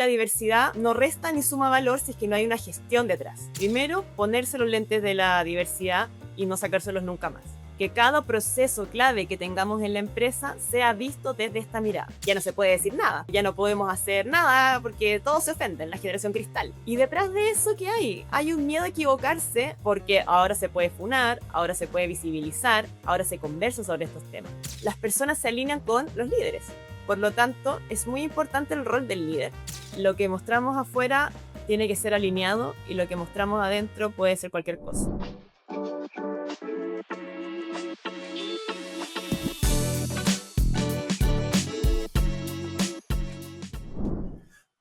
la diversidad no resta ni suma valor si es que no hay una gestión detrás. Primero, ponerse los lentes de la diversidad y no sacárselos nunca más. Que cada proceso clave que tengamos en la empresa sea visto desde esta mirada. Ya no se puede decir nada, ya no podemos hacer nada porque todos se ofenden, la generación cristal. Y detrás de eso, ¿qué hay? Hay un miedo a equivocarse porque ahora se puede funar, ahora se puede visibilizar, ahora se conversa sobre estos temas. Las personas se alinean con los líderes. Por lo tanto, es muy importante el rol del líder. Lo que mostramos afuera tiene que ser alineado y lo que mostramos adentro puede ser cualquier cosa.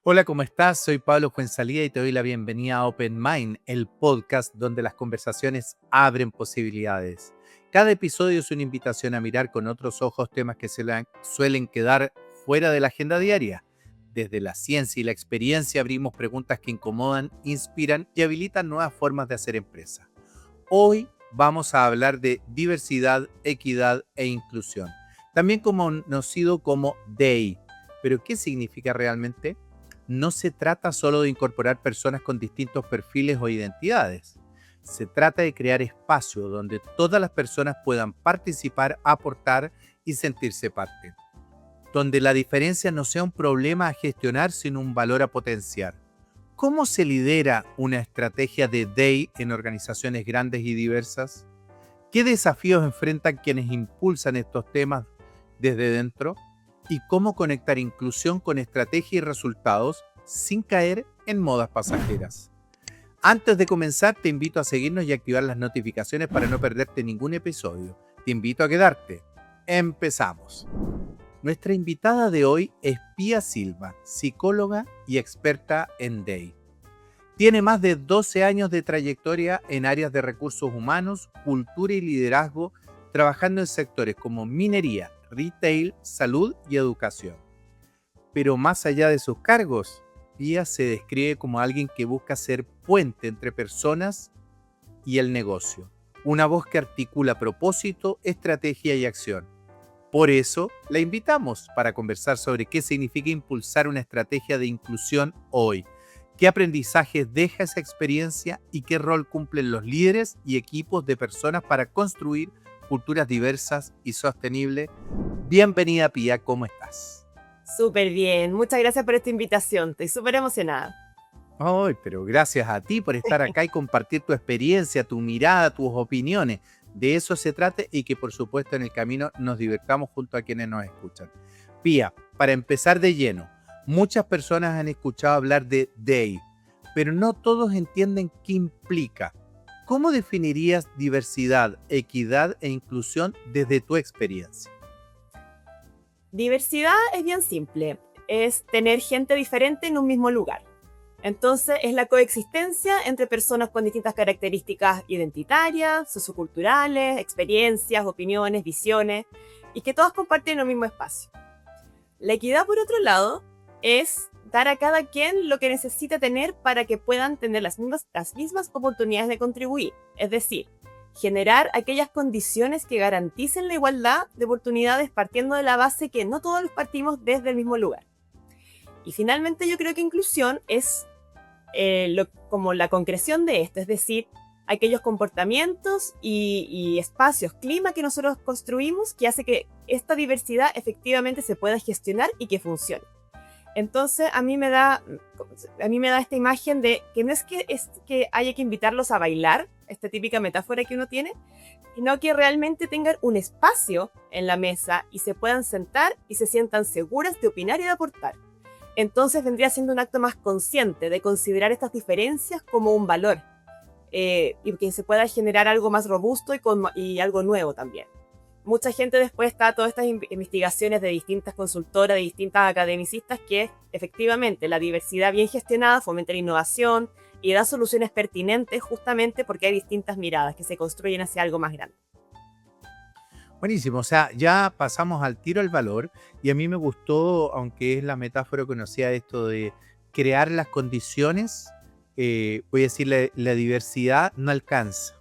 Hola, ¿cómo estás? Soy Pablo Fuenzalía y te doy la bienvenida a Open Mind, el podcast donde las conversaciones abren posibilidades. Cada episodio es una invitación a mirar con otros ojos temas que suelen quedar fuera de la agenda diaria. Desde la ciencia y la experiencia abrimos preguntas que incomodan, inspiran y habilitan nuevas formas de hacer empresa. Hoy vamos a hablar de diversidad, equidad e inclusión, también conocido como DEI. ¿Pero qué significa realmente? No se trata solo de incorporar personas con distintos perfiles o identidades. Se trata de crear espacios donde todas las personas puedan participar, aportar y sentirse parte. Donde la diferencia no sea un problema a gestionar, sino un valor a potenciar. ¿Cómo se lidera una estrategia de DEI en organizaciones grandes y diversas? ¿Qué desafíos enfrentan quienes impulsan estos temas desde dentro? ¿Y cómo conectar inclusión con estrategia y resultados sin caer en modas pasajeras? Antes de comenzar, te invito a seguirnos y activar las notificaciones para no perderte ningún episodio. Te invito a quedarte. Empezamos. Nuestra invitada de hoy es Pía Silva, psicóloga y experta en DEI. Tiene más de 12 años de trayectoria en áreas de recursos humanos, cultura y liderazgo, trabajando en sectores como minería, retail, salud y educación. Pero más allá de sus cargos, Pía se describe como alguien que busca ser puente entre personas y el negocio, una voz que articula propósito, estrategia y acción. Por eso, la invitamos para conversar sobre qué significa impulsar una estrategia de inclusión hoy, qué aprendizajes deja esa experiencia y qué rol cumplen los líderes y equipos de personas para construir culturas diversas y sostenibles. Bienvenida, Pía, ¿cómo estás? Súper bien, muchas gracias por esta invitación, estoy súper emocionada. Ay, pero gracias a ti por estar acá y compartir tu experiencia, tu mirada, tus opiniones. De eso se trata y que por supuesto en el camino nos divertamos junto a quienes nos escuchan. Pía, para empezar de lleno, muchas personas han escuchado hablar de DEI, pero no todos entienden qué implica. ¿Cómo definirías diversidad, equidad e inclusión desde tu experiencia? Diversidad es bien simple, es tener gente diferente en un mismo lugar. Entonces es la coexistencia entre personas con distintas características identitarias, socioculturales, experiencias, opiniones, visiones, y que todas comparten el mismo espacio. La equidad, por otro lado, es dar a cada quien lo que necesita tener para que puedan tener las mismas oportunidades de contribuir. Es decir, generar aquellas condiciones que garanticen la igualdad de oportunidades partiendo de la base que no todos partimos desde el mismo lugar. Y finalmente yo creo que inclusión es como la concreción de esto, es decir, aquellos comportamientos y espacios, clima que nosotros construimos que hace que esta diversidad efectivamente se pueda gestionar y que funcione. Entonces a mí me da esta imagen de que no es que haya que invitarlos a bailar, esta típica metáfora que uno tiene, sino que realmente tengan un espacio en la mesa y se puedan sentar y se sientan seguras de opinar y de aportar. Entonces vendría siendo un acto más consciente de considerar estas diferencias como un valor y que se pueda generar algo más robusto y algo nuevo también. Mucha gente después está todas estas investigaciones de distintas consultoras, de distintas academicistas, que efectivamente la diversidad bien gestionada fomenta la innovación y da soluciones pertinentes justamente porque hay distintas miradas que se construyen hacia algo más grande. Buenísimo, o sea, ya pasamos al tiro al valor y a mí me gustó, aunque es la metáfora que conocía esto de crear las condiciones, voy a decir, la diversidad no alcanza.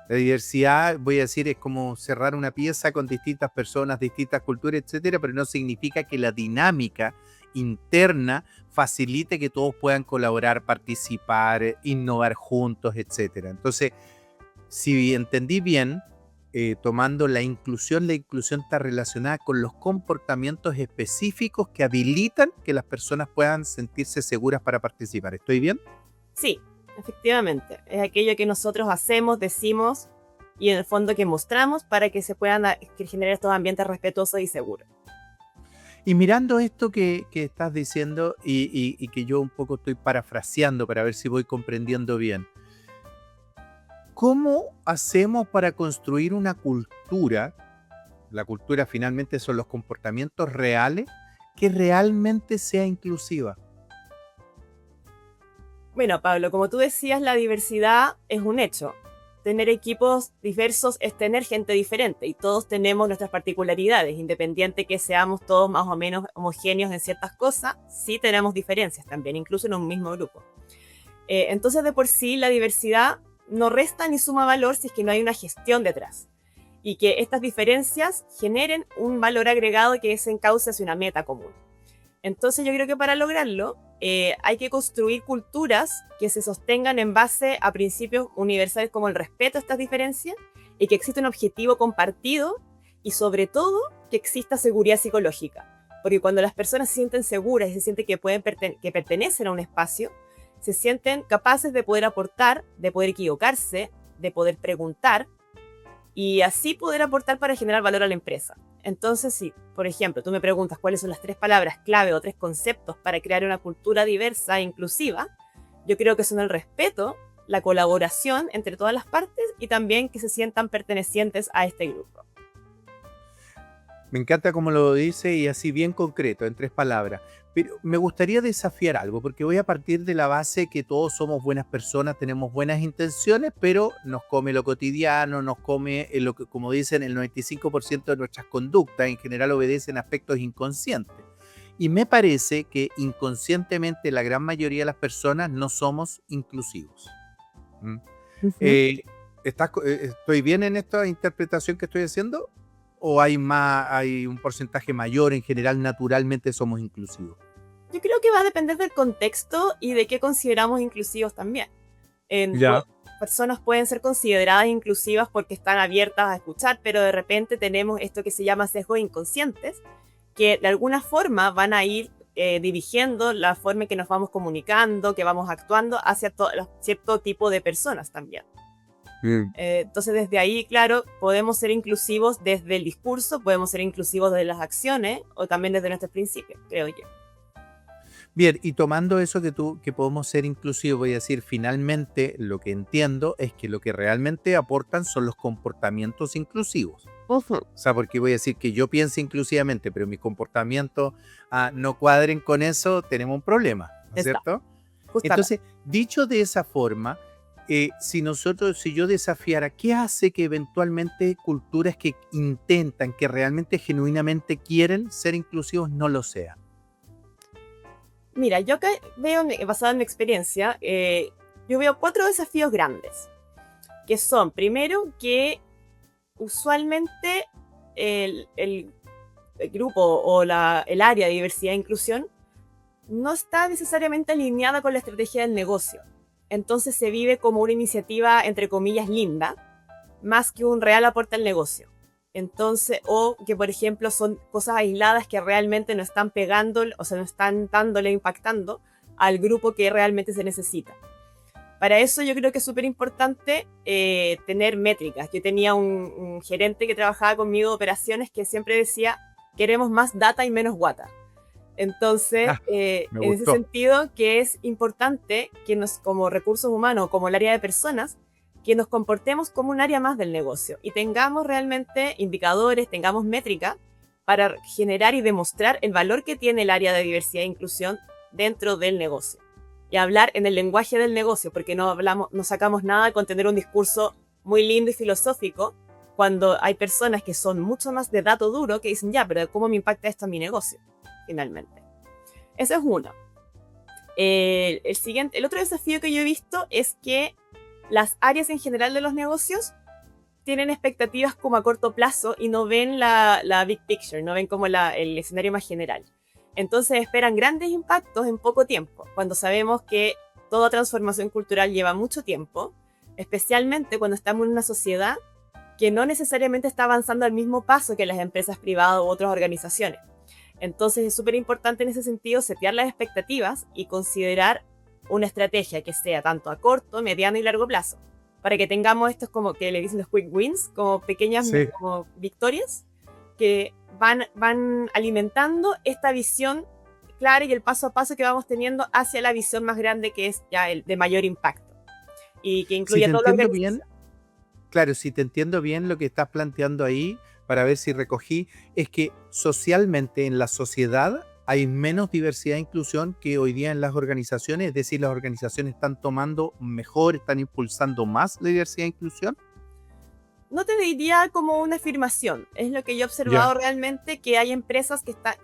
La diversidad, voy a decir, es como cerrar una pieza con distintas personas, distintas culturas, etcétera, pero no significa que la dinámica interna facilite que todos puedan colaborar, participar, innovar juntos, etcétera. Entonces, si entendí bien, tomando la inclusión está relacionada con los comportamientos específicos que habilitan que las personas puedan sentirse seguras para participar. ¿Estoy bien? Sí, efectivamente. Es aquello que nosotros hacemos, decimos y en el fondo que mostramos para que se puedan que genere estos ambientes respetuosos y seguros. Y mirando esto que estás diciendo y que yo un poco estoy parafraseando para ver si voy comprendiendo bien, ¿cómo hacemos para construir una cultura? La cultura finalmente son los comportamientos reales que realmente sea inclusiva. Bueno, Pablo, como tú decías, la diversidad es un hecho. Tener equipos diversos es tener gente diferente y todos tenemos nuestras particularidades, independiente que seamos todos más o menos homogéneos en ciertas cosas, sí tenemos diferencias también, incluso en un mismo grupo. Entonces, de por sí, la diversidad no resta ni suma valor si es que no hay una gestión detrás y que estas diferencias generen un valor agregado que se encauce hacia una meta común. Entonces yo creo que para lograrlo hay que construir culturas que se sostengan en base a principios universales como el respeto a estas diferencias y que exista un objetivo compartido y sobre todo que exista seguridad psicológica. Porque cuando las personas se sienten seguras y se sienten que que pertenecen a un espacio, se sienten capaces de poder aportar, de poder equivocarse, de poder preguntar y así poder aportar para generar valor a la empresa. Entonces, si, por ejemplo, tú me preguntas cuáles son las 3 palabras clave o 3 conceptos para crear una cultura diversa e inclusiva, yo creo que son el respeto, la colaboración entre todas las partes y también que se sientan pertenecientes a este grupo. Me encanta cómo lo dice y así bien concreto, en 3 palabras. Pero me gustaría desafiar algo, porque voy a partir de la base que todos somos buenas personas, tenemos buenas intenciones, pero nos come lo cotidiano, nos come, lo que, como dicen, el 95% de nuestras conductas en general obedecen aspectos inconscientes. Y me parece que inconscientemente la gran mayoría de las personas no somos inclusivos. ¿Mm? Uh-huh. Eh, ¿Estoy bien en esta interpretación que estoy haciendo? ¿O hay un porcentaje mayor en general, naturalmente somos inclusivos? Yo creo que va a depender del contexto y de qué consideramos inclusivos también. Ya. Personas pueden ser consideradas inclusivas porque están abiertas a escuchar, pero de repente tenemos esto que se llama sesgos inconscientes, que de alguna forma van a ir dirigiendo la forma en que nos vamos comunicando, que vamos actuando hacia cierto tipo de personas también. Entonces desde ahí, claro, podemos ser inclusivos desde el discurso, podemos ser inclusivos desde las acciones o también desde nuestros principios, creo yo. Bien, y tomando eso que podemos ser inclusivos, voy a decir, finalmente lo que entiendo es que lo que realmente aportan son los comportamientos inclusivos. Uh-huh. O sea, porque voy a decir que yo piense inclusivamente, pero mis comportamientos no cuadren con eso, tenemos un problema, ¿no es cierto? Justamente. Entonces, dicho de esa forma, si yo desafiara, ¿qué hace que eventualmente culturas que intentan, que realmente genuinamente quieren ser inclusivos, no lo sean? Mira, yo acá veo, basado en mi experiencia, yo veo 4 desafíos grandes, que son, primero, que usualmente el grupo o el área de diversidad e inclusión no está necesariamente alineada con la estrategia del negocio. Entonces se vive como una iniciativa, entre comillas, linda, más que un real aporte al negocio. Entonces, o que por ejemplo son cosas aisladas que realmente no están pegando, o sea, no están dándole, impactando al grupo que realmente se necesita. Para eso yo creo que es súper importante tener métricas. Yo tenía un gerente que trabajaba conmigo de operaciones que siempre decía, queremos más data y menos guata. Entonces, en ese sentido, que es importante que como recursos humanos, como el área de personas, que nos comportemos como un área más del negocio y tengamos realmente indicadores, tengamos métricas para generar y demostrar el valor que tiene el área de diversidad e inclusión dentro del negocio. Y hablar en el lenguaje del negocio, porque no sacamos nada con tener un discurso muy lindo y filosófico cuando hay personas que son mucho más de dato duro que dicen, ya, pero ¿cómo me impacta esto en mi negocio? Finalmente. Eso es uno. El otro desafío que yo he visto es que las áreas en general de los negocios tienen expectativas como a corto plazo y no ven la big picture, no ven como el escenario más general. Entonces esperan grandes impactos en poco tiempo, cuando sabemos que toda transformación cultural lleva mucho tiempo, especialmente cuando estamos en una sociedad que no necesariamente está avanzando al mismo paso que las empresas privadas u otras organizaciones. Entonces es súper importante en ese sentido setear las expectativas y considerar una estrategia que sea tanto a corto, mediano y largo plazo, para que tengamos estos, como que le dicen los quick wins, como pequeñas Sí. como victorias que van alimentando esta visión clara y el paso a paso que vamos teniendo hacia la visión más grande, que es ya el de mayor impacto y que Si incluye te a toda la entiendo bien, organización. claro, si te entiendo bien lo que estás planteando ahí, para ver si recogí, es que socialmente en la sociedad hay menos diversidad e inclusión que hoy día en las organizaciones, es decir, las organizaciones están tomando mejor, están impulsando más la diversidad e inclusión. No te diría como una afirmación, es lo que yo he Ya. observado realmente, que hay empresas que están,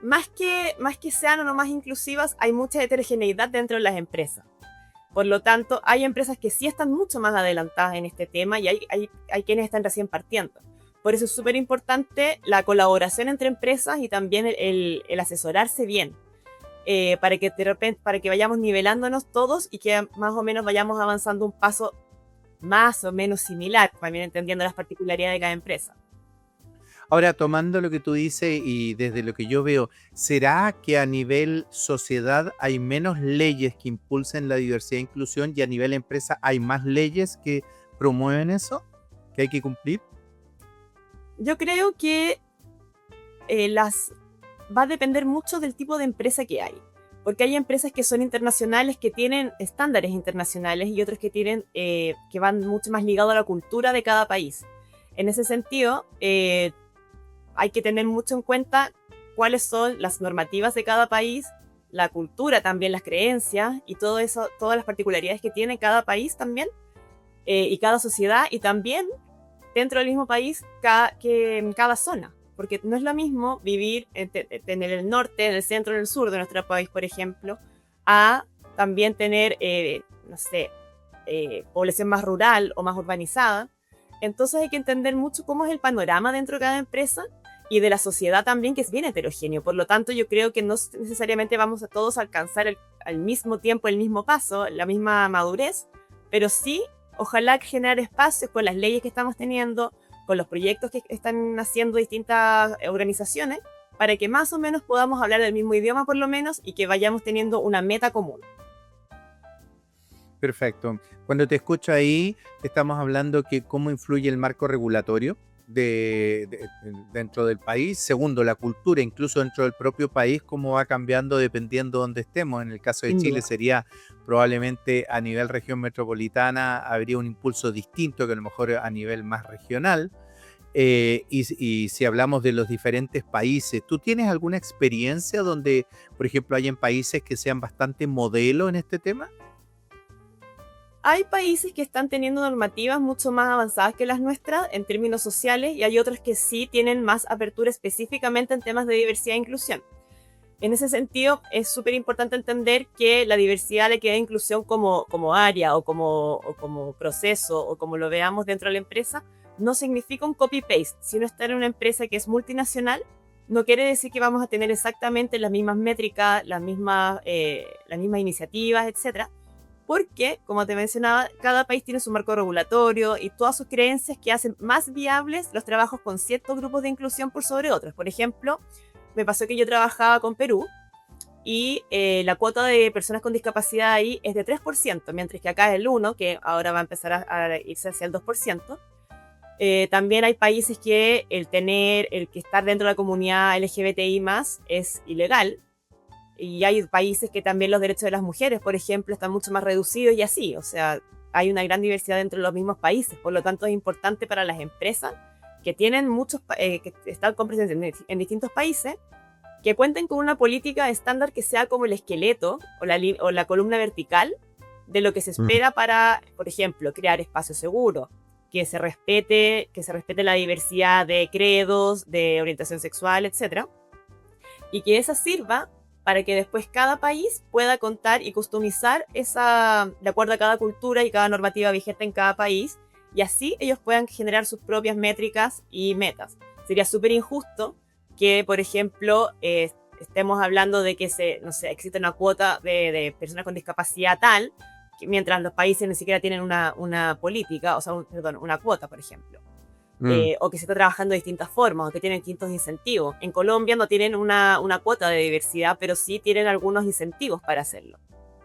más que sean o no más inclusivas, hay mucha heterogeneidad dentro de las empresas. Por lo tanto, hay empresas que sí están mucho más adelantadas en este tema y hay quienes están recién partiendo. Por eso es súper importante la colaboración entre empresas y también el asesorarse bien, para que de repente, para que vayamos nivelándonos todos y que más o menos vayamos avanzando un paso más o menos similar, también entendiendo las particularidades de cada empresa. Ahora, tomando lo que tú dices y desde lo que yo veo, ¿será que a nivel sociedad hay menos leyes que impulsen la diversidad e inclusión y a nivel empresa hay más leyes que promueven eso, que hay que cumplir? Yo creo que las va a depender mucho del tipo de empresa que hay, porque hay empresas que son internacionales, que tienen estándares internacionales y otras que tienen que van mucho más ligados a la cultura de cada país. En ese sentido, hay que tener mucho en cuenta cuáles son las normativas de cada país, la cultura también, las creencias y todo eso, todas las particularidades que tiene cada país también, y cada sociedad, y también dentro del mismo país que en cada zona. Porque no es lo mismo vivir en el norte, en el centro, en el sur de nuestro país, por ejemplo, a también tener, no sé, población más rural o más urbanizada. Entonces hay que entender mucho cómo es el panorama dentro de cada empresa y de la sociedad también, que es bien heterogéneo. Por lo tanto, yo creo que no necesariamente vamos a todos alcanzar al mismo tiempo el mismo paso, la misma madurez, pero sí, ojalá generar espacios con las leyes que estamos teniendo, con los proyectos que están haciendo distintas organizaciones, para que más o menos podamos hablar del mismo idioma por lo menos y que vayamos teniendo una meta común. Perfecto. Cuando te escucho ahí, estamos hablando que cómo influye el marco regulatorio dentro del país. Segundo, la cultura, incluso dentro del propio país, cómo va cambiando dependiendo de dónde estemos. En el caso de Sin Chile duda. sería probablemente a nivel región metropolitana, habría un impulso distinto que a lo mejor a nivel más regional. Y si hablamos de los diferentes países, ¿tú tienes alguna experiencia donde, por ejemplo, hayan países que sean bastante modelo en este tema? Hay países que están teniendo normativas mucho más avanzadas que las nuestras en términos sociales, y hay otros que sí tienen más apertura específicamente en temas de diversidad e inclusión. En ese sentido, es súper importante entender que la diversidad, la equidad e inclusión como área o como proceso o como lo veamos dentro de la empresa, no significa un copy-paste. Si uno está en una empresa que es multinacional, no quiere decir que vamos a tener exactamente las mismas métricas, las mismas iniciativas, etcétera, porque, como te mencionaba, cada país tiene su marco regulatorio y todas sus creencias que hacen más viables los trabajos con ciertos grupos de inclusión por sobre otros. Por ejemplo, me pasó que yo trabajaba con Perú y la cuota de personas con discapacidad ahí es de 3%, mientras que acá es el 1%, que ahora va a empezar a irse hacia el 2%. También hay países que el que estar dentro de la comunidad LGBTI más es ilegal. Y hay países que también los derechos de las mujeres, por ejemplo, están mucho más reducidos y así. O sea, hay una gran diversidad dentro de los mismos países. Por lo tanto, es importante para las empresas que tienen que están con presencia en distintos países, que cuenten con una política estándar que sea como el esqueleto o la columna vertical de lo que se Mm. espera para, por ejemplo, crear espacios seguros, que se respete la diversidad de credos, de orientación sexual, etcétera, y que esa sirva para que después cada país pueda contar y customizar esa, de acuerdo a cada cultura y cada normativa vigente en cada país, y así ellos puedan generar sus propias métricas y metas. Sería súper injusto que, por ejemplo, estemos hablando de que no sé, existe una cuota de personas con discapacidad tal, que mientras los países ni siquiera tienen una política, o sea, perdón, una cuota, por ejemplo. Mm, O que se está trabajando de distintas formas, o que tienen distintos incentivos. En Colombia no tienen una cuota de diversidad, pero sí tienen algunos incentivos para hacerlo.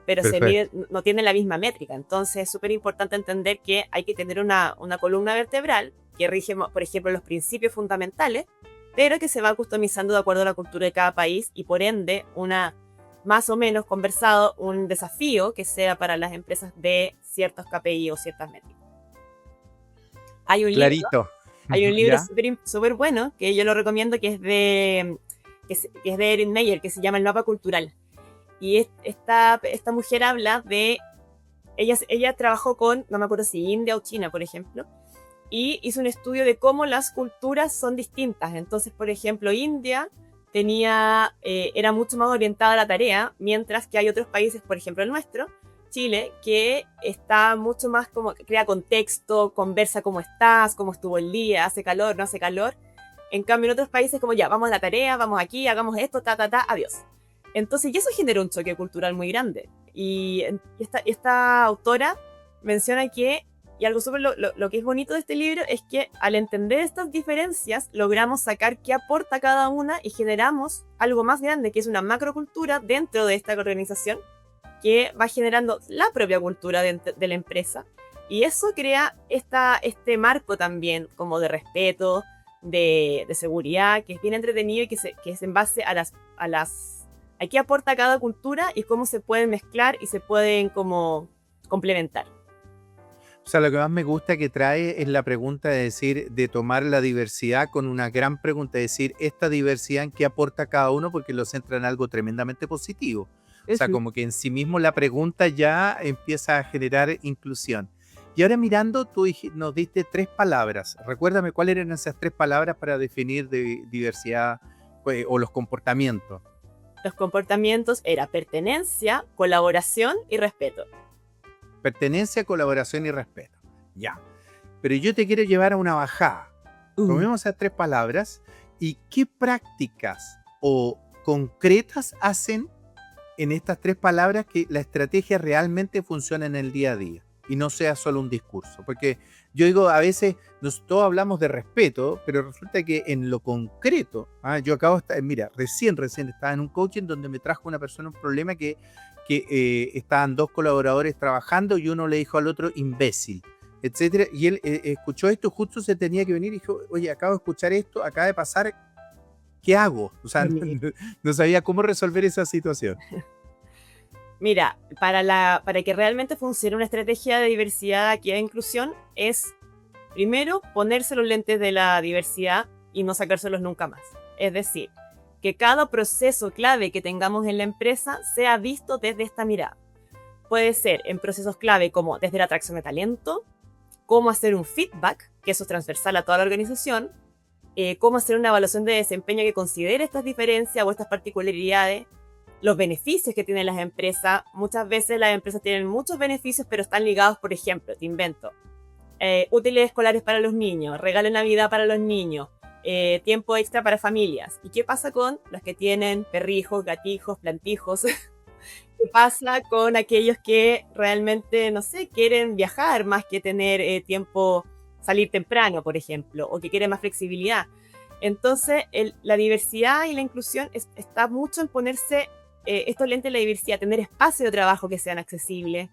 Pero perfecto. no tienen la misma métrica. Entonces es súper importante entender que hay que tener una columna vertebral que rige, por ejemplo, los principios fundamentales, pero que se va customizando de acuerdo a la cultura de cada país y por ende más o menos conversado, un desafío que sea para las empresas de ciertos KPI o ciertas métricas. Hay un libro Clarito. Hay un libro ¿Ya? súper bueno que yo lo recomiendo, que es de Erin Meyer, que se llama El mapa cultural. Y esta mujer habla de... Ella trabajó con, no me acuerdo si India o China, por ejemplo, y hizo un estudio de cómo las culturas son distintas. Entonces, por ejemplo, India era mucho más orientada a la tarea, mientras que hay otros países, por ejemplo el nuestro, Chile, que está mucho más como que crea contexto, conversa cómo estás, cómo estuvo el día, hace calor, no hace calor. En cambio, en otros países como ya, vamos a la tarea, vamos aquí, hagamos esto, adiós. Entonces, y eso genera un choque cultural muy grande. Y esta autora menciona que, y algo súper lo que es bonito de este libro es que al entender estas diferencias logramos sacar qué aporta cada una y generamos algo más grande, que es una macrocultura dentro de esta organización que va generando la propia cultura de la empresa. Y eso crea este marco también como de respeto, de seguridad, que es bien entretenido y que es en base a qué aporta cada cultura y cómo se pueden mezclar y se pueden como complementar. O sea, lo que más me gusta que trae es la pregunta de decir, de tomar la diversidad con una gran pregunta, de decir, esta diversidad en qué aporta cada uno, porque lo centra en algo tremendamente positivo. O sea, Ujú. como que en sí mismo la pregunta ya empieza a generar inclusión. Y ahora mirando, nos diste 3 palabras. Recuérdame cuáles eran esas 3 palabras para definir diversidad o los comportamientos. Los comportamientos era pertenencia, colaboración y respeto. Pertenencia, colaboración y respeto. Ya. Pero yo te quiero llevar a una bajada. Uh. Tomemos esas 3 palabras y qué prácticas o concretas hacen en estas 3 palabras que la estrategia realmente funcione en el día a día y no sea solo un discurso. Porque yo digo, a veces todos hablamos de respeto, pero resulta que en lo concreto, yo acabo de estar, mira, recién estaba en un coaching donde me trajo una persona un problema que estaban 2 colaboradores trabajando y uno le dijo al otro imbécil, etcétera, y él escuchó esto, justo se tenía que venir y dijo, oye, acabo de escuchar esto, acaba de pasar, ¿qué hago? O sea, no sabía cómo resolver esa situación. Mira, para que realmente funcione una estrategia de diversidad, equidad e inclusión es, primero, ponerse los lentes de la diversidad y no sacárselos nunca más. Es decir, que cada proceso clave que tengamos en la empresa sea visto desde esta mirada. Puede ser en procesos clave como desde la atracción de talento, cómo hacer un feedback, que eso es transversal a toda la organización, cómo hacer una evaluación de desempeño que considere estas diferencias o estas particularidades, los beneficios que tienen las empresas. Muchas veces las empresas tienen muchos beneficios, pero están ligados, por ejemplo, te invento, útiles escolares para los niños, regalo de Navidad para los niños, tiempo extra para familias. ¿Y qué pasa con los que tienen perrijos, gatijos, plantijos? ¿Qué pasa con aquellos que realmente, no sé, quieren viajar más que tener tiempo, salir temprano, por ejemplo, o que quieren más flexibilidad? Entonces, la diversidad y la inclusión está mucho en ponerse estos lentes de la diversidad, tener espacios de trabajo que sean accesibles,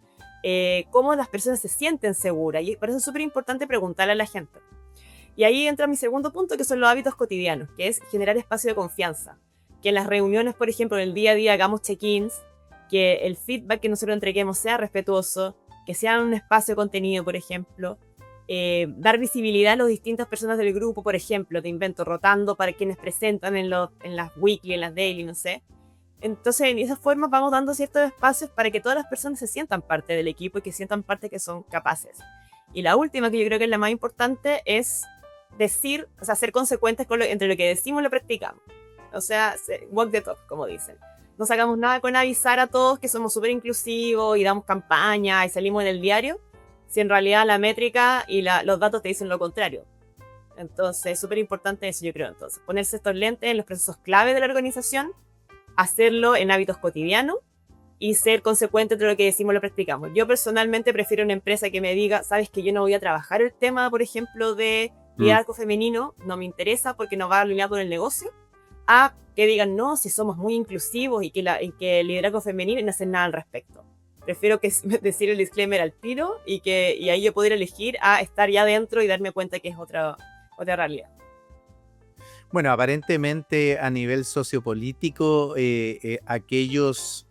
cómo las personas se sienten seguras. Y por eso es súper importante preguntarle a la gente. Y ahí entra mi segundo punto, que son los hábitos cotidianos, que es generar espacio de confianza. Que en las reuniones, por ejemplo, en el día a día hagamos check-ins, que el feedback que nosotros entreguemos sea respetuoso, que sea un espacio de contenido, por ejemplo, dar visibilidad a las distintas personas del grupo, por ejemplo, te invento, rotando para quienes presentan en las weekly, en las daily, no sé. Entonces, en esas formas vamos dando ciertos espacios para que todas las personas se sientan parte del equipo y que sientan parte que son capaces. Y la última, que yo creo que es la más importante, es decir, o sea, ser consecuentes entre lo que decimos y lo practicamos. O sea, walk the talk, como dicen. No sacamos nada con avisar a todos que somos súper inclusivos y damos campaña y salimos en el diario, si en realidad la métrica y los datos te dicen lo contrario. Entonces, es súper importante eso, yo creo. Entonces, ponerse estos lentes en los procesos clave de la organización hacerlo en hábitos cotidianos y ser consecuente entre lo que decimos y lo practicamos. Yo personalmente prefiero una empresa que me diga, sabes que yo no voy a trabajar el tema, por ejemplo, de liderazgo femenino, no me interesa porque no va alineado con el negocio, a que digan, no, si somos muy inclusivos y que el liderazgo femenino y no hacen nada al respecto. Prefiero que decir el disclaimer al tiro y ahí yo poder elegir a estar ya dentro y darme cuenta que es otra realidad. Bueno, aparentemente a nivel sociopolítico, aquellos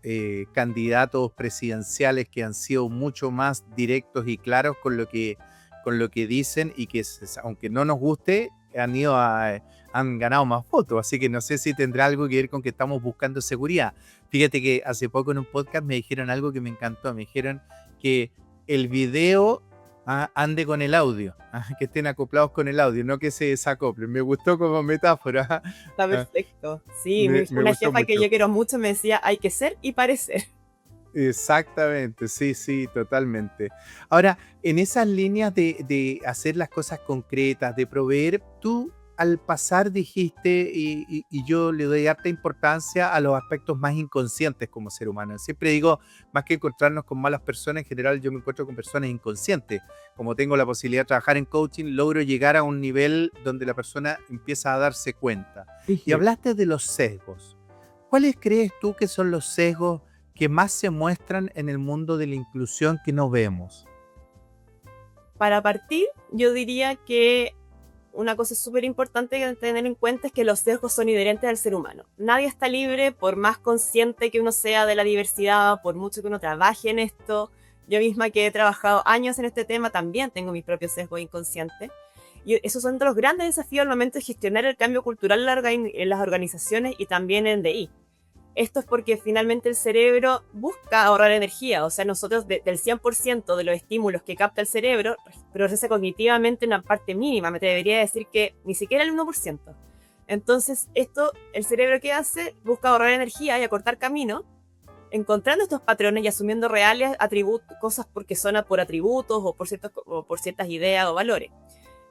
candidatos presidenciales que han sido mucho más directos y claros con lo que dicen y que aunque no nos guste, han ganado más votos. Así que no sé si tendrá algo que ver con que estamos buscando seguridad. Fíjate que hace poco en un podcast me dijeron algo que me encantó. Me dijeron que el video ande con el audio, que estén acoplados con el audio, no que se desacoplen. Me gustó como metáfora. Está perfecto. Sí, me una gustó jefa que mucho. yo quiero mucho me decía, hay que ser y parecer. Exactamente, sí, totalmente. Ahora, en esas líneas de hacer las cosas concretas, de proveer, tú al pasar dijiste, y yo le doy harta importancia a los aspectos más inconscientes como ser humano. Siempre digo, más que encontrarnos con malas personas, en general yo me encuentro con personas inconscientes. Como tengo la posibilidad de trabajar en coaching, logro llegar a un nivel donde la persona empieza a darse cuenta. Y hablaste de los sesgos. ¿Cuáles crees tú que son los sesgos que más se muestran en el mundo de la inclusión que no vemos? Para partir, yo diría que una cosa súper importante que tener en cuenta es que los sesgos son inherentes al ser humano. Nadie está libre, por más consciente que uno sea de la diversidad, por mucho que uno trabaje en esto. Yo misma que he trabajado años en este tema, también tengo mis propios sesgos inconscientes. Y esos son de los grandes desafíos al momento de gestionar el cambio cultural en las organizaciones y también en DI. Esto es porque finalmente el cerebro busca ahorrar energía, o sea, nosotros del 100% de los estímulos que capta el cerebro, procesa cognitivamente una parte mínima, me debería decir que ni siquiera el 1%. Entonces, el cerebro ¿qué hace? Busca ahorrar energía y acortar camino, encontrando estos patrones y asumiendo reales cosas porque son por atributos o por ciertas ideas o valores.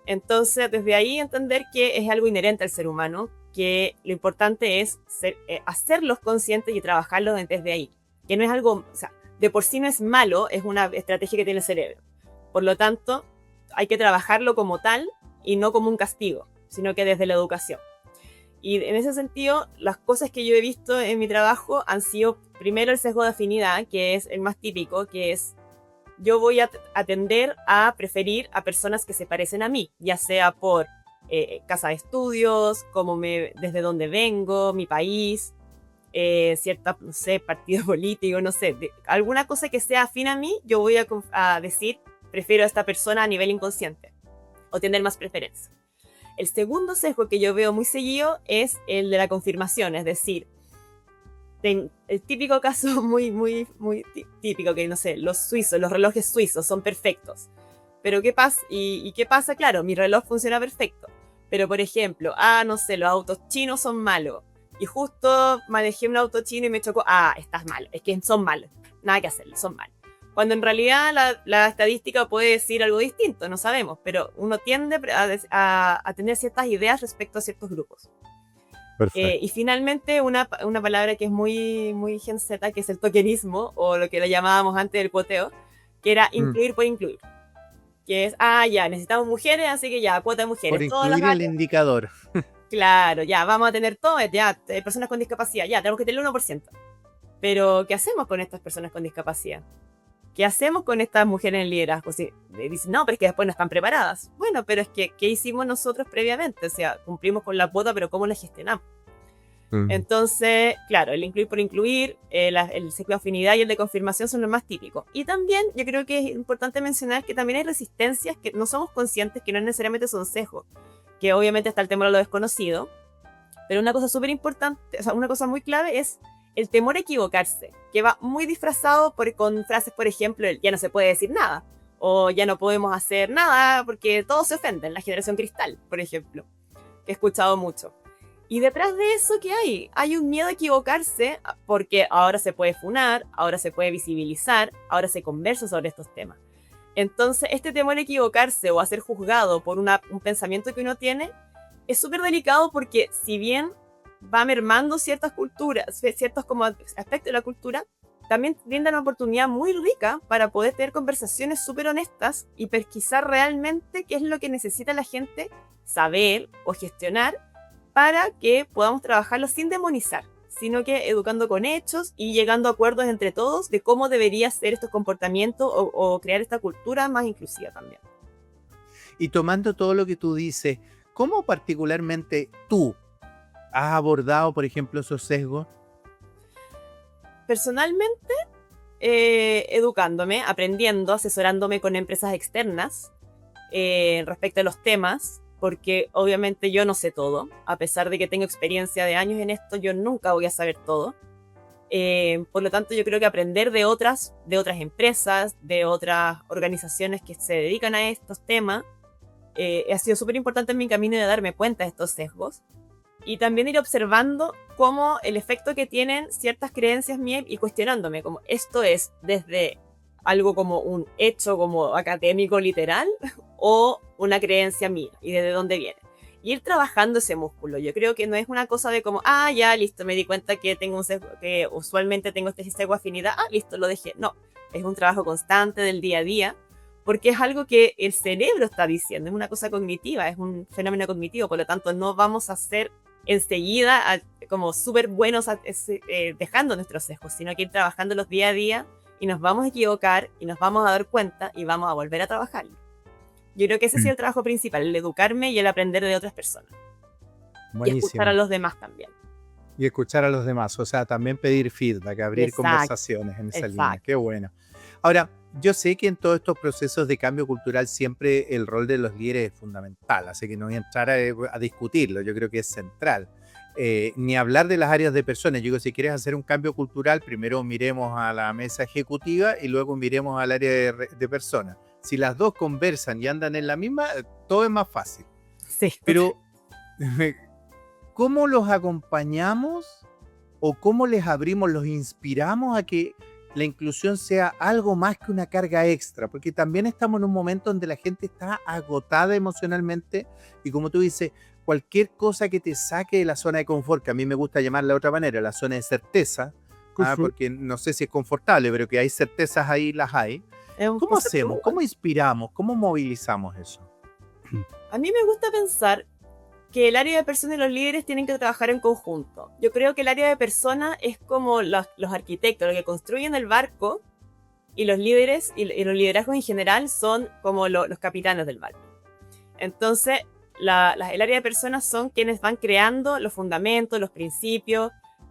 Entonces, desde ahí entender que es algo inherente al ser humano, que lo importante es hacerlos conscientes y trabajarlos desde ahí. Que no es algo, o sea, de por sí no es malo, es una estrategia que tiene el cerebro. Por lo tanto, hay que trabajarlo como tal y no como un castigo, sino que desde la educación. Y en ese sentido, las cosas que yo he visto en mi trabajo han sido, primero, el sesgo de afinidad, que es el más típico, que es yo voy a tender a preferir a personas que se parecen a mí, ya sea por casa de estudios, desde donde vengo, mi país, cierta, no sé, partido político, no sé, alguna cosa que sea afín a mí, yo voy a decir, prefiero a esta persona a nivel inconsciente, o tener más preferencia. El segundo sesgo que yo veo muy seguido es el de la confirmación, es decir, el típico caso muy típico que, no sé, los relojes suizos son perfectos. Pero ¿qué pasa? ¿Y qué pasa? Claro, mi reloj funciona perfecto. Pero, por ejemplo, no sé, los autos chinos son malos. Y justo manejé un auto chino y me chocó. Estás malo. Es que son malos. Nada que hacer, son malos. Cuando en realidad la estadística puede decir algo distinto, no sabemos. Pero uno tiende a tener ciertas ideas respecto a ciertos grupos. Y finalmente una palabra que es muy Gen Z, que es el tokenismo, o lo que le llamábamos antes el cuoteo, que era incluir por incluir. Que es, ya, necesitamos mujeres, así que ya, cuota de mujeres. Por incluir el indicador. Claro, ya, vamos a tener todo, ya, personas con discapacidad, ya, tenemos que tener el 1%. Pero, ¿qué hacemos con estas personas con discapacidad? ¿Qué hacemos con estas mujeres en liderazgo? Si dicen, no, pero es que después no están preparadas. Bueno, pero es que, ¿qué hicimos nosotros previamente? O sea, cumplimos con la cuota, pero ¿cómo la gestionamos? Entonces, claro, el incluir por incluir, el sesgo de afinidad y el de confirmación son los más típicos. Y también yo creo que es importante mencionar que también hay resistencias que no somos conscientes, que no necesariamente son sesgos, que obviamente está el temor a lo desconocido, pero una cosa súper importante, o sea, una cosa muy clave es el temor a equivocarse, que va muy disfrazado con frases, por ejemplo, ya no se puede decir nada, o ya no podemos hacer nada porque todos se ofenden, la generación cristal, por ejemplo, que he escuchado mucho. Y detrás de eso, ¿qué hay? Hay un miedo a equivocarse porque ahora se puede funar, ahora se puede visibilizar, ahora se conversa sobre estos temas. Entonces, este temor a equivocarse o a ser juzgado por un pensamiento que uno tiene es súper delicado porque si bien va mermando ciertas culturas, ciertos como aspectos de la cultura, también brinda una oportunidad muy rica para poder tener conversaciones súper honestas y pesquisar realmente qué es lo que necesita la gente saber o gestionar para que podamos trabajarlo sin demonizar, sino que educando con hechos y llegando a acuerdos entre todos de cómo debería ser estos comportamientos o crear esta cultura más inclusiva también. Y tomando todo lo que tú dices, ¿cómo particularmente tú has abordado, por ejemplo, esos sesgos? Personalmente, educándome, aprendiendo, asesorándome con empresas externas respecto a los temas, porque obviamente yo no sé todo, a pesar de que tengo experiencia de años en esto, yo nunca voy a saber todo. Por lo tanto, yo creo que aprender de otras empresas, de otras organizaciones que se dedican a estos temas, ha sido súper importante en mi camino de darme cuenta de estos sesgos. Y también ir observando cómo el efecto que tienen ciertas creencias mías y cuestionándome, como esto es desde algo como un hecho como académico literal o una creencia mía y desde dónde viene. Y ir trabajando ese músculo. Yo creo que no es una cosa de como, ya, listo, me di cuenta que tengo un sesgo, que usualmente tengo este sesgo de afinidad, listo, lo dejé. No, es un trabajo constante del día a día, porque es algo que el cerebro está diciendo, es una cosa cognitiva, es un fenómeno cognitivo, por lo tanto no vamos a ser enseguida como súper buenos dejando nuestros sesgos, sino que ir trabajando los día a día y nos vamos a equivocar y nos vamos a dar cuenta y vamos a volver a trabajarlo. Yo creo que ese ha sido el trabajo principal, el educarme y el aprender de otras personas. Buenísimo. Y escuchar a los demás también. Y escuchar a los demás, o sea, también pedir feedback, abrir conversaciones en esa línea. Qué bueno. Ahora, yo sé que en todos estos procesos de cambio cultural siempre el rol de los líderes es fundamental, así que no voy a entrar a discutirlo, yo creo que es central. Ni hablar de las áreas de personas. Yo digo, si quieres hacer un cambio cultural, primero miremos a la mesa ejecutiva y luego miremos al área de personas. Si las dos conversan y andan en la misma, todo es más fácil. Sí. Pero, ¿cómo los acompañamos o cómo les abrimos, los inspiramos a que la inclusión sea algo más que una carga extra? Porque también estamos en un momento donde la gente está agotada emocionalmente y, como tú dices, cualquier cosa que te saque de la zona de confort, que a mí me gusta llamarla de otra manera, la zona de certeza, porque no sé si es confortable, pero que hay certezas ahí, las hay. ¿Cómo hacemos? ¿Cómo inspiramos? ¿Cómo movilizamos eso? A mí me gusta pensar que el área de personas y los líderes tienen que trabajar en conjunto. Yo creo que el área de personas es como los arquitectos, los que construyen el barco, y los líderes y los liderazgos en general son como los capitanes del barco. Entonces, el área de personas son quienes van creando los fundamentos, los principios,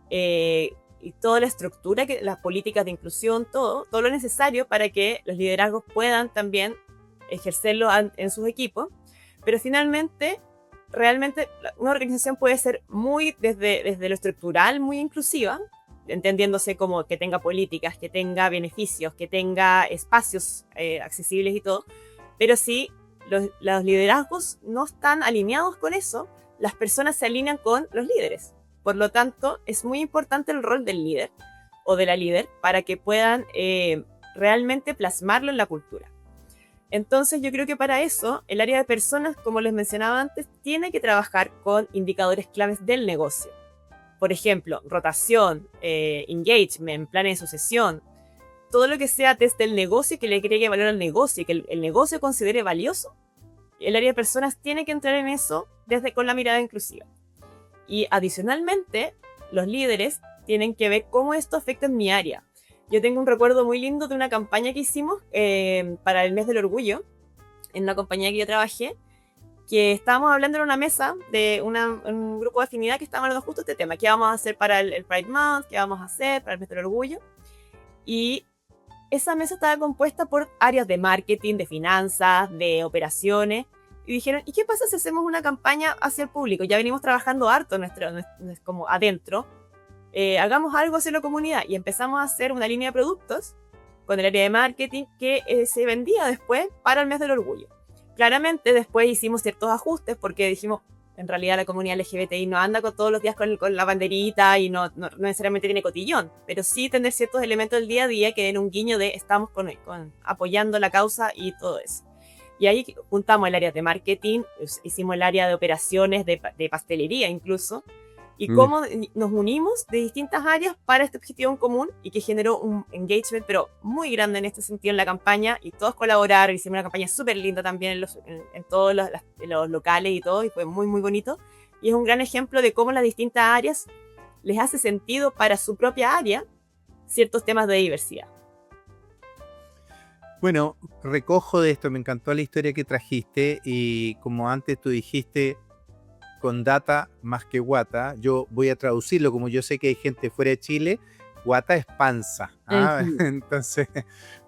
y toda la estructura, las políticas de inclusión, todo lo necesario para que los liderazgos puedan también ejercerlo en sus equipos. Pero finalmente, realmente una organización puede ser muy desde lo estructural, muy inclusiva, entendiéndose como que tenga políticas, que tenga beneficios, que tenga espacios accesibles y todo. Pero si los liderazgos no están alineados con eso, las personas se alinean con los líderes. Por lo tanto, es muy importante el rol del líder o de la líder para que puedan realmente plasmarlo en la cultura. Entonces, yo creo que para eso, el área de personas, como les mencionaba antes, tiene que trabajar con indicadores claves del negocio. Por ejemplo, rotación, engagement, planes de sucesión, todo lo que sea desde el negocio que le agregue valor al negocio y que el negocio considere valioso, el área de personas tiene que entrar en eso con la mirada inclusiva. Y adicionalmente, los líderes tienen que ver cómo esto afecta en mi área. Yo tengo un recuerdo muy lindo de una campaña que hicimos para el mes del orgullo, en una compañía que yo trabajé, que estábamos hablando en una mesa de un grupo de afinidad que estábamos hablando justo este tema. ¿Qué vamos a hacer para el Pride Month? ¿Qué vamos a hacer para el mes del orgullo? Y esa mesa estaba compuesta por áreas de marketing, de finanzas, de operaciones. Y dijeron, ¿y qué pasa si hacemos una campaña hacia el público? Ya venimos trabajando harto como adentro. Hagamos algo hacia la comunidad. Y empezamos a hacer una línea de productos con el área de marketing que se vendía después para el mes del orgullo. Claramente después hicimos ciertos ajustes porque dijimos, en realidad la comunidad LGBTI no anda todos los días con la banderita y no necesariamente tiene cotillón, pero sí tener ciertos elementos del día a día que den un guiño de estamos apoyando la causa y todo eso. Y ahí juntamos el área de marketing, hicimos el área de operaciones, de pastelería incluso, y Mm. cómo nos unimos de distintas áreas para este objetivo en común y que generó un engagement, pero muy grande en este sentido en la campaña y todos colaboraron, hicimos una campaña súper linda también en todos los locales y todo y fue muy, muy bonito. Y es un gran ejemplo de cómo las distintas áreas les hace sentido para su propia área ciertos temas de diversidad. Bueno, recojo de esto, me encantó la historia que trajiste y como antes tú dijiste, con data más que guata, yo voy a traducirlo, como yo sé que hay gente fuera de Chile, guata es panza, ¿ah? Ujú. Entonces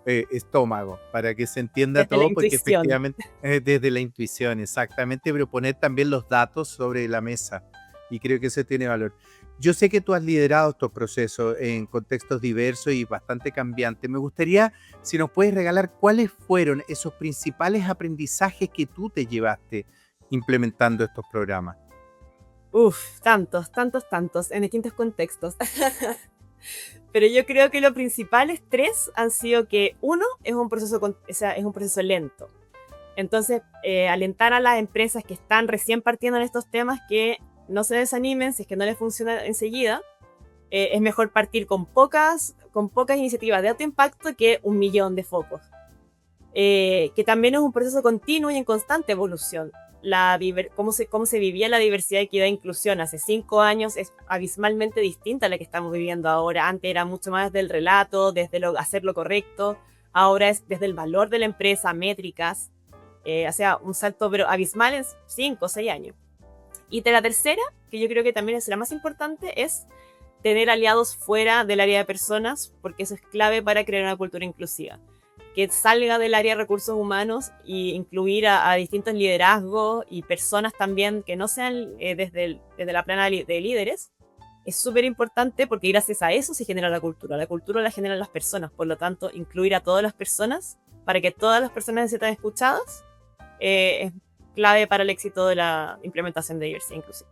estómago, para que se entienda Desde la todo, porque intuición. efectivamente desde la intuición, exactamente, pero poner también los datos sobre la mesa y creo que eso tiene valor. Yo sé que tú has liderado estos procesos en contextos diversos y bastante cambiantes. Me gustaría, si nos puedes regalar, cuáles fueron esos principales aprendizajes que tú te llevaste implementando estos programas. Uf, tantos, tantos, tantos, en distintos contextos. Pero yo creo que los principales tres han sido que uno es un proceso, es un proceso lento. Entonces, alentar a las empresas que están recién partiendo en estos temas que no se desanimen si es que no les funciona enseguida. Es mejor partir con pocas iniciativas de alto impacto que 1 millón de focos. Que también es un proceso continuo y en constante evolución. Cómo se vivía la diversidad, equidad e inclusión hace 5 años es abismalmente distinta a la que estamos viviendo ahora. Antes era mucho más del relato, desde hacer lo correcto. Ahora es desde el valor de la empresa, métricas. O sea, un salto pero abismal en 5 o 6 años. Y de la tercera, que yo creo que también es la más importante, es tener aliados fuera del área de personas, porque eso es clave para crear una cultura inclusiva. Que salga del área de recursos humanos e incluir a distintos liderazgos y personas también que no sean desde la plana de líderes, es súper importante porque gracias a eso se genera la cultura. La cultura la generan las personas, por lo tanto, incluir a todas las personas para que todas las personas se sientan escuchadas es clave para el éxito de la implementación de diversidad inclusiva.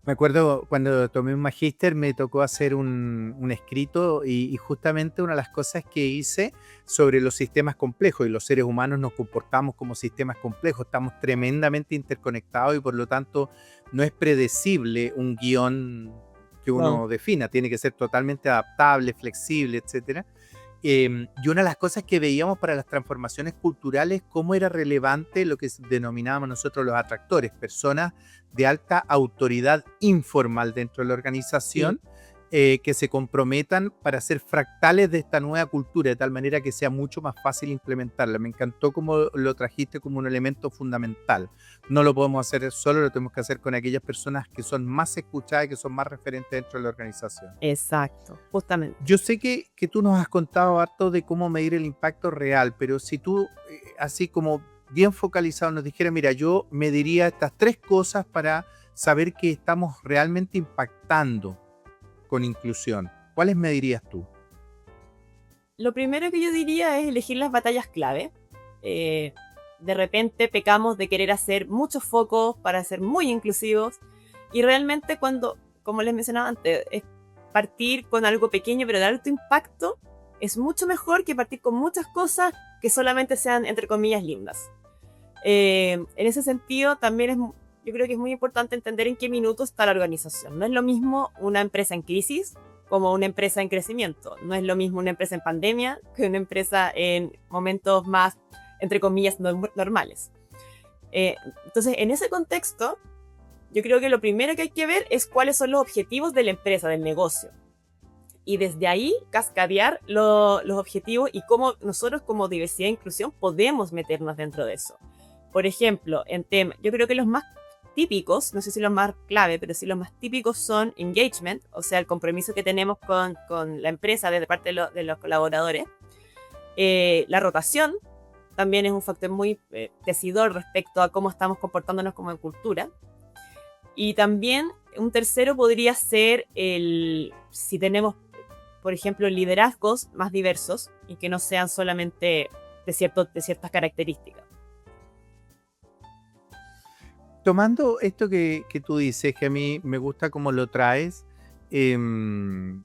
Me acuerdo cuando tomé un magíster, me tocó hacer un escrito y justamente una de las cosas que hice sobre los sistemas complejos y los seres humanos nos comportamos como sistemas complejos, estamos tremendamente interconectados y por lo tanto no es predecible un guión que No. uno defina, tiene que ser totalmente adaptable, flexible, etcétera. Y una de las cosas que veíamos para las transformaciones culturales, cómo era relevante lo que denominábamos nosotros los atractores, personas de alta autoridad informal dentro de la Sí. organización, que se comprometan para ser fractales de esta nueva cultura, de tal manera que sea mucho más fácil implementarla. Me encantó cómo lo trajiste como un elemento fundamental. No lo podemos hacer solo, lo tenemos que hacer con aquellas personas que son más escuchadas y que son más referentes dentro de la organización. Exacto, justamente. Yo sé que tú nos has contado harto de cómo medir el impacto real, pero si tú, así como bien focalizado, nos dijera, mira, yo mediría estas tres cosas para saber que estamos realmente impactando con inclusión. ¿Cuáles medirías tú? Lo primero que yo diría es elegir las batallas clave. Eh, de repente pecamos de querer hacer muchos focos para ser muy inclusivos y realmente cuando, como les mencionaba antes, es partir con algo pequeño pero de alto impacto es mucho mejor que partir con muchas cosas que solamente sean, entre comillas, lindas. En ese sentido, también yo creo que es muy importante entender en qué minuto está la organización. No es lo mismo una empresa en crisis como una empresa en crecimiento. No es lo mismo una empresa en pandemia que una empresa en momentos más, entre comillas, normales. Entonces, en ese contexto, yo creo que lo primero que hay que ver es cuáles son los objetivos de la empresa, del negocio. Y desde ahí cascadear los objetivos y cómo nosotros como diversidad e inclusión podemos meternos dentro de eso. Por ejemplo, yo creo que los más típicos, no sé si los más clave, pero sí los más típicos son engagement, o sea, el compromiso que tenemos con la empresa desde parte de los colaboradores. La rotación también es un factor muy decidor respecto a cómo estamos comportándonos como cultura. Y también un tercero podría ser si tenemos, por ejemplo, liderazgos más diversos y que no sean solamente de ciertas características. Tomando esto que tú dices, que a mí me gusta cómo lo traes, em,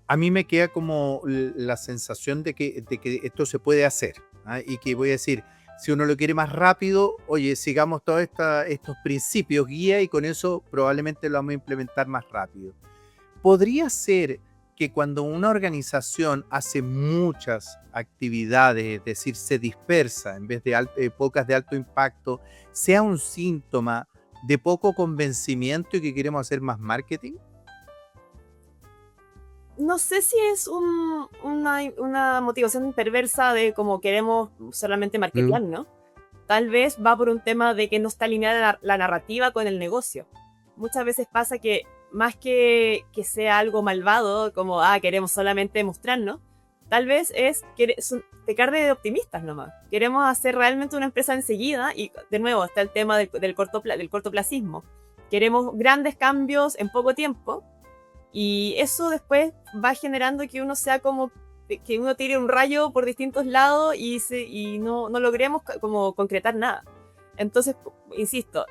a mí me queda como la sensación de que esto se puede hacer, ¿ah? Y que voy a decir, Si uno lo quiere más rápido, oye, sigamos todos estos principios guía y con eso probablemente lo vamos a implementar más rápido. ¿Podría ser que cuando una organización hace muchas actividades, es decir, se dispersa en vez de pocas de alto impacto, sea un síntoma de poco convencimiento y que queremos hacer más marketing? No sé si es una motivación perversa de como queremos solamente Mm, marketear, ¿no? Tal vez va por un tema de que no está alineada la narrativa con el negocio. Muchas veces pasa que más que sea algo malvado, como, queremos solamente mostrarnos, tal vez es pecar de optimistas nomás. Queremos hacer realmente una empresa enseguida y de nuevo está el tema del cortoplacismo. Queremos grandes cambios en poco tiempo y eso después va generando que uno sea como que uno tire un rayo por distintos lados y no logremos como concretar nada. Entonces, insisto,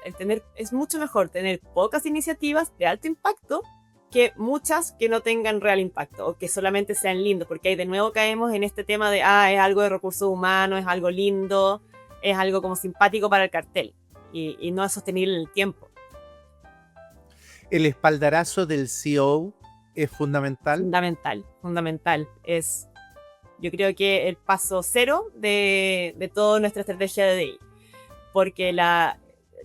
es mucho mejor tener pocas iniciativas de alto impacto que muchas que no tengan real impacto o que solamente sean lindos, porque ahí de nuevo caemos en este tema de, es algo de recursos humanos, es algo lindo, es algo como simpático para el cartel y no es sostenible en el tiempo. El espaldarazo del CEO es fundamental. Fundamental, fundamental. Yo creo que el paso cero de toda nuestra estrategia de DI. Porque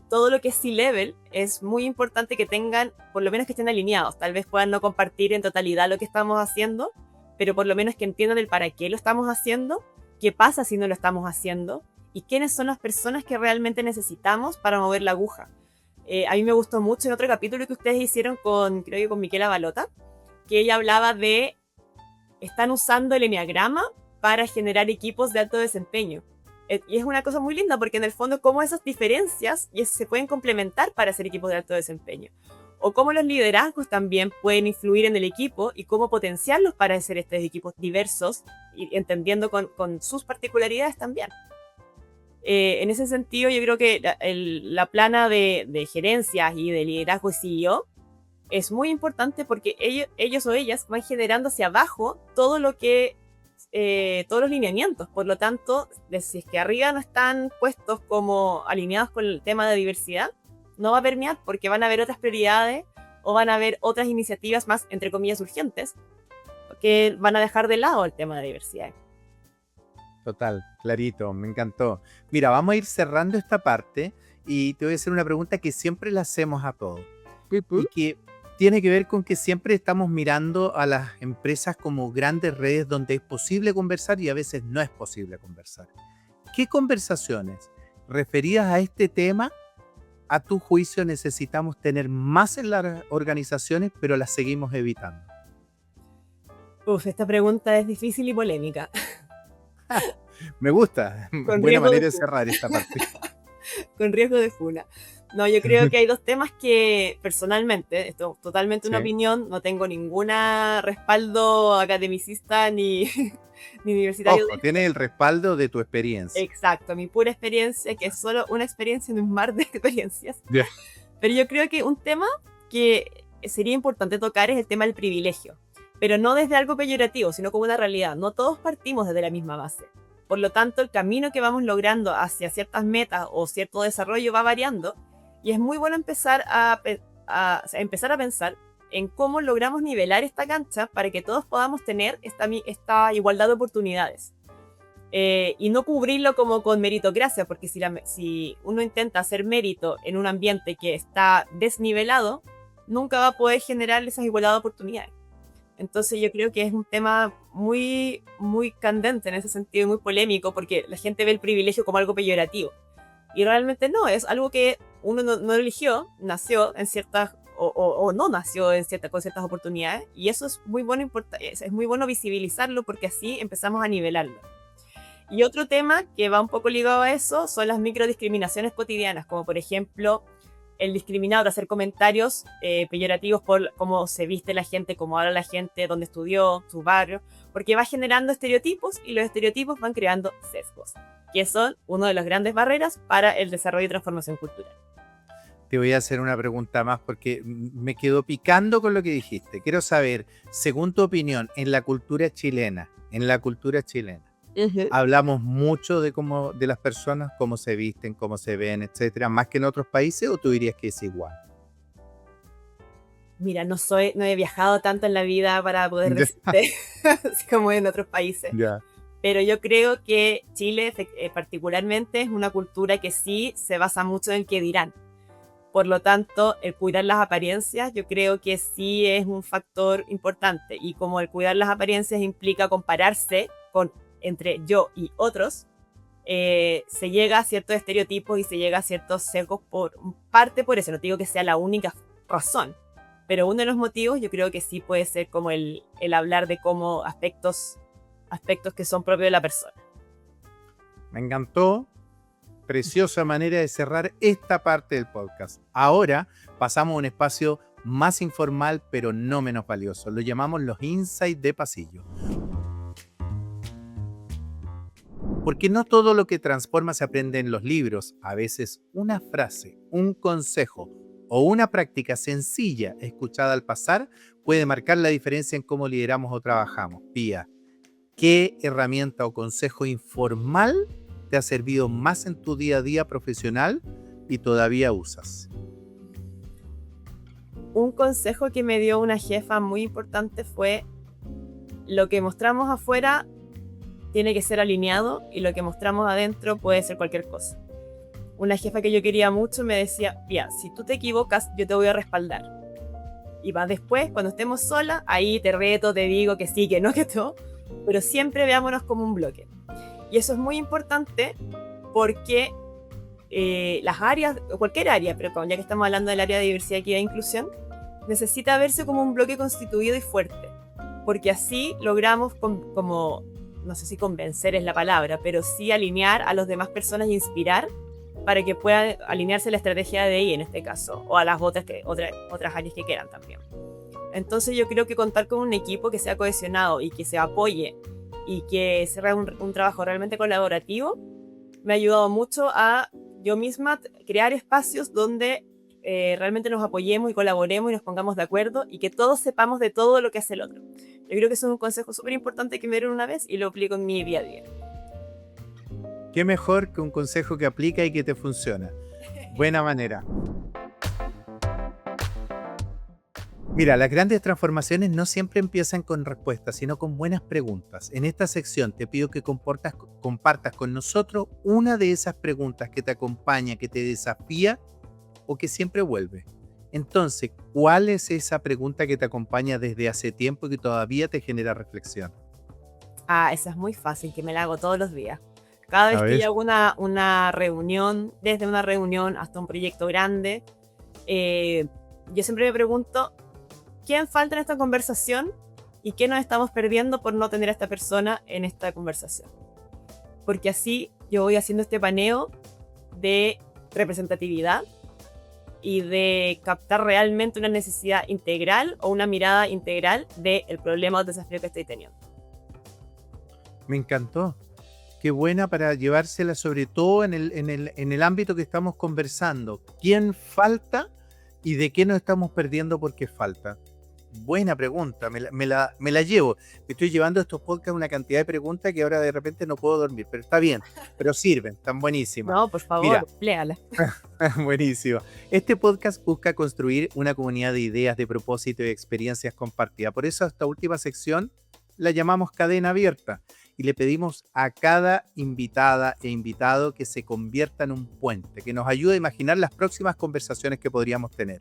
todo lo que es C-Level es muy importante que tengan, por lo menos que estén alineados. Tal vez puedan no compartir en totalidad lo que estamos haciendo, pero por lo menos que entiendan el para qué lo estamos haciendo, qué pasa si no lo estamos haciendo y quiénes son las personas que realmente necesitamos para mover la aguja. A mí me gustó mucho en otro capítulo que ustedes hicieron creo que con Miquela Balota, que ella hablaba de están usando el enneagrama para generar equipos de alto desempeño. Y es una cosa muy linda porque en el fondo cómo esas diferencias se pueden complementar para hacer equipos de alto desempeño. O cómo los liderazgos también pueden influir en el equipo y cómo potenciarlos para hacer estos equipos diversos y entendiendo con sus particularidades también. En ese sentido, yo creo que la plana de gerencias y de liderazgo y CEO es muy importante porque ellos o ellas van generando hacia abajo todo lo que todos los lineamientos. Por lo tanto, si es que arriba no están puestos como alineados con el tema de diversidad, no va a permear porque van a haber otras prioridades o van a haber otras iniciativas más, entre comillas, urgentes, que van a dejar de lado el tema de diversidad. Total, clarito, me encantó. Mira, vamos a ir cerrando esta parte y te voy a hacer una pregunta que siempre la hacemos a todos y que tiene que ver con que siempre estamos mirando a las empresas como grandes redes donde es posible conversar y a veces no es posible conversar. ¿Qué conversaciones referidas a este tema, a tu juicio, necesitamos tener más en las organizaciones, pero las seguimos evitando? Esta pregunta es difícil y polémica. Me gusta, Con buena riesgo de manera de funa. cerrar esta parte. Con riesgo de funa. No, yo creo que hay dos temas que personalmente, esto es totalmente una Sí. opinión, no tengo ningún respaldo academicista ni universitario. Ojo, tienes el respaldo de tu experiencia. Exacto, mi pura experiencia, que es solo una experiencia en un mar de experiencias. Ya. Pero yo creo que un tema que sería importante tocar es el tema del privilegio, pero no desde algo peyorativo, sino como una realidad. No todos partimos desde la misma base. Por lo tanto, el camino que vamos logrando hacia ciertas metas o cierto desarrollo va variando y es muy bueno empezar a pensar en cómo logramos nivelar esta cancha para que todos podamos tener esta igualdad de oportunidades. Y no cubrirlo como con meritocracia, porque si uno intenta hacer mérito en un ambiente que está desnivelado, nunca va a poder generar esas igualdad de oportunidades. Entonces yo creo que es un tema muy, muy candente en ese sentido y muy polémico porque la gente ve el privilegio como algo peyorativo. Y realmente no, es algo que uno no eligió, nació en ciertas o no nació con ciertas oportunidades y eso es muy bueno, es muy bueno visibilizarlo porque así empezamos a nivelarlo. Y otro tema que va un poco ligado a eso son las microdiscriminaciones cotidianas, como por ejemplo el discriminar, hacer comentarios peyorativos por cómo se viste la gente, cómo habla la gente, dónde estudió, su barrio, porque va generando estereotipos y los estereotipos van creando sesgos, que son una de las grandes barreras para el desarrollo y transformación cultural. Te voy a hacer una pregunta más porque me quedo picando con lo que dijiste. Quiero saber, según tu opinión, en la cultura chilena, Ujú. Hablamos mucho de las personas, cómo se visten, cómo se ven, etcétera, más que en otros países, ¿o tú dirías que es igual? Mira, no he viajado tanto en la vida para poder Ya, decirte así como en otros países, ya. pero yo creo que Chile particularmente es una cultura que sí se basa mucho en qué dirán. Por lo tanto, el cuidar las apariencias yo creo que sí es un factor importante. Y como el cuidar las apariencias implica compararse entre yo y otros, se llega a ciertos estereotipos y se llega a ciertos sesgos por parte por eso. No te digo que sea la única razón, pero uno de los motivos yo creo que sí puede ser como el hablar de cómo aspectos que son propios de la persona. Me encantó. Preciosa manera de cerrar esta parte del podcast. Ahora pasamos a un espacio más informal, pero no menos valioso. Lo llamamos los insights de pasillo. Porque no todo lo que transforma se aprende en los libros. A veces una frase, un consejo o una práctica sencilla escuchada al pasar puede marcar la diferencia en cómo lideramos o trabajamos. Pía, ¿qué herramienta o consejo informal te ha servido más en tu día a día profesional y todavía usas? Un consejo que me dio una jefa muy importante fue: lo que mostramos afuera tiene que ser alineado y lo que mostramos adentro puede ser cualquier cosa. Una jefa que yo quería mucho me decía: ya, si tú te equivocas, yo te voy a respaldar. Y va después, cuando estemos solas, ahí te reto, te digo que sí, que no, que todo, pero siempre veámonos como un bloque. Y eso es muy importante porque las áreas, cualquier área, pero ya que estamos hablando del área de diversidad, equidad e inclusión, necesita verse como un bloque constituido y fuerte, porque así logramos como, no sé si convencer es la palabra, pero sí alinear a las demás personas e inspirar para que puedan alinearse a la estrategia de DI en este caso, o a las otras áreas que quieran también. Entonces yo creo que contar con un equipo que sea cohesionado y que se apoye y que se haga un trabajo realmente colaborativo me ha ayudado mucho a yo misma crear espacios donde realmente nos apoyemos y colaboremos y nos pongamos de acuerdo y que todos sepamos de todo lo que hace el otro. Yo creo que eso es un consejo súper importante que me dieron una vez y lo aplico en mi día a día. ¿Qué mejor que un consejo que aplica y que te funciona? Buena manera. Mira, las grandes transformaciones no siempre empiezan con respuestas, sino con buenas preguntas. En esta sección te pido que compartas con nosotros una de esas preguntas que te acompaña, que te desafía o que siempre vuelve. Entonces, ¿cuál es esa pregunta que te acompaña desde hace tiempo y que todavía te genera reflexión? Esa es muy fácil, que me la hago todos los días. Cada A vez que ver. yo hago una reunión, desde una reunión hasta un proyecto grande, yo siempre me pregunto: ¿quién falta en esta conversación y qué nos estamos perdiendo por no tener a esta persona en esta conversación? Porque así yo voy haciendo este paneo de representatividad y de captar realmente una necesidad integral o una mirada integral del problema o desafío que estoy teniendo. Me encantó. Qué buena para llevársela, sobre todo en el ámbito que estamos conversando. ¿Quién falta y de qué nos estamos perdiendo porque falta? Buena pregunta, me la llevo. Me estoy llevando estos podcasts una cantidad de preguntas que ahora de repente no puedo dormir, pero está bien, pero sirven, están buenísimas. No, por favor, Mira, léala. buenísimo. Este podcast busca construir una comunidad de ideas, de propósito y experiencias compartidas. Por eso esta última sección la llamamos Cadena Abierta y le pedimos a cada invitada e invitado que se convierta en un puente, que nos ayude a imaginar las próximas conversaciones que podríamos tener.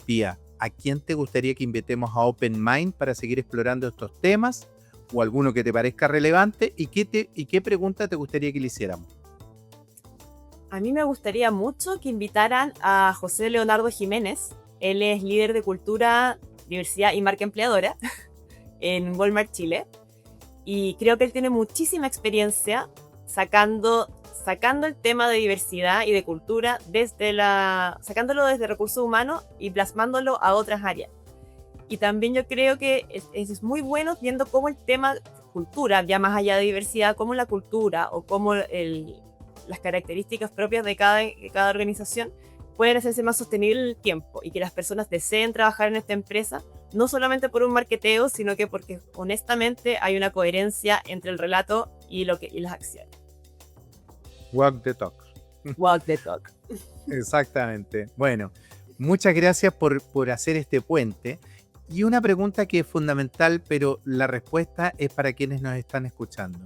Pía, ¿a quién te gustaría que invitemos a Open Mind para seguir explorando estos temas? ¿O alguno que te parezca relevante? ¿Y qué pregunta te gustaría que le hiciéramos? A mí me gustaría mucho que invitaran a José Leonardo Jiménez. Él es líder de cultura, diversidad y marca empleadora en Walmart Chile. Y creo que él tiene muchísima experiencia sacando el tema de diversidad y de cultura sacándolo desde recursos humanos y plasmándolo a otras áreas. Y también yo creo que es muy bueno viendo cómo el tema cultura, ya más allá de diversidad, cómo la cultura o cómo las características propias de cada organización pueden hacerse más sostenible en el tiempo y que las personas deseen trabajar en esta empresa, no solamente por un marketeo, sino que porque honestamente hay una coherencia entre el relato y las acciones. Walk the talk. Walk the talk. Exactamente. Bueno, muchas gracias por hacer este puente. Y una pregunta que es fundamental, pero la respuesta es para quienes nos están escuchando.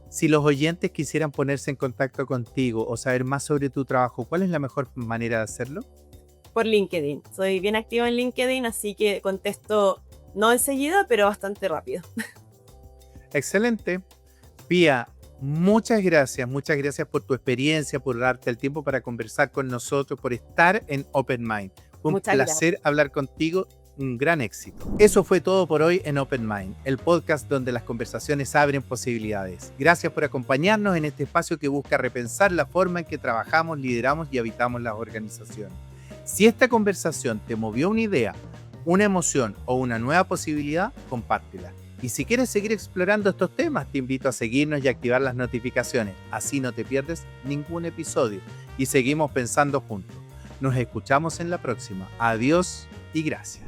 Si los oyentes quisieran ponerse en contacto contigo o saber más sobre tu trabajo, ¿cuál es la mejor manera de hacerlo? Por LinkedIn. Soy bien activa en LinkedIn, así que contesto no enseguida, pero bastante rápido. Excelente. Pía, muchas gracias por tu experiencia, por darte el tiempo para conversar con nosotros, por estar en Open Mind. Fue un Muchas placer hablar contigo, un gran éxito. Eso fue todo por hoy en Open Mind, el podcast donde las conversaciones abren posibilidades. Gracias por acompañarnos en este espacio que busca repensar la forma en que trabajamos, lideramos y habitamos las organizaciones. Si esta conversación te movió una idea, una emoción o una nueva posibilidad, compártela. Y si quieres seguir explorando estos temas, te invito a seguirnos y activar las notificaciones. Así no te pierdes ningún episodio y seguimos pensando juntos. Nos escuchamos en la próxima. Adiós y gracias.